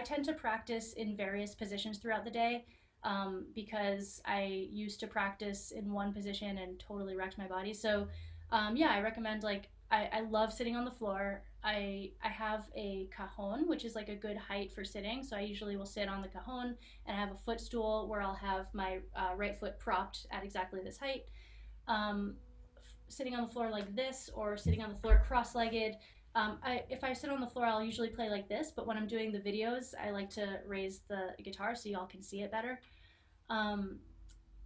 tend to practice in various positions throughout the day, because I used to practice in one position and totally wrecked my body. So yeah, I recommend, like, I love sitting on the floor. I have a cajon, which is like a good height for sitting. So I usually will sit on the cajon, and I have a footstool where I'll have my right foot propped at exactly this height. Um, Sitting on the floor like this, or sitting on the floor cross-legged. If I sit on the floor, I'll usually play like this, but when I'm doing the videos, I like to raise the guitar so y'all can see it better. Um,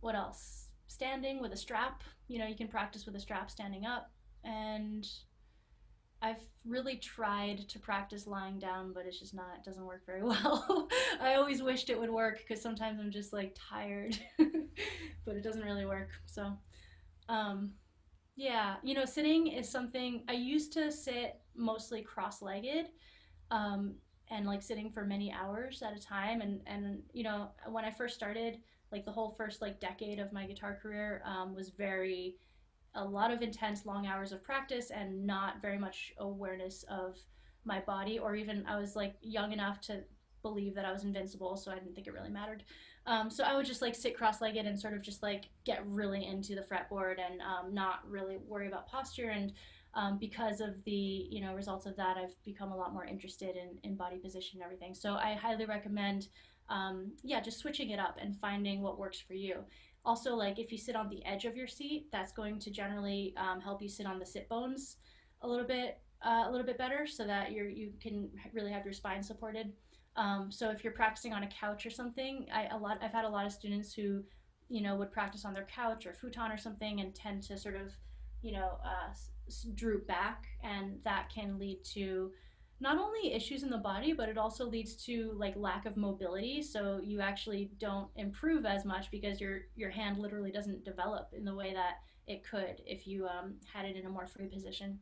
what else? Standing with a strap. You know, you can practice with a strap standing up. And I've really tried to practice lying down, but it's just not, it doesn't work very well. I always wished it would work because sometimes I'm just like tired, but it doesn't really work. So, um, yeah, you know, sitting is something I used to sit mostly cross-legged, um, and like sitting for many hours at a time. And you know, when I first started, like the whole first like decade of my guitar career, was very a lot of intense long hours of practice and not very much awareness of my body, or even I was like young enough to believe that I was invincible, so I didn't think it really mattered. So I would just like sit cross-legged and sort of just like get really into the fretboard, and not really worry about posture. And because of the, you know, results of that, I've become a lot more interested in body position and everything. So I highly recommend, yeah, just switching it up and finding what works for you. Also, like if you sit on the edge of your seat, that's going to generally help you sit on the sit bones a little bit better, so that you can really have your spine supported. So if you're practicing on a couch or something, I've had a lot of students who, you know, would practice on their couch or futon or something and tend to sort of, you know, droop back, and that can lead to not only issues in the body, but it also leads to like lack of mobility. So you actually don't improve as much because your hand literally doesn't develop in the way that it could if you had it in a more free position.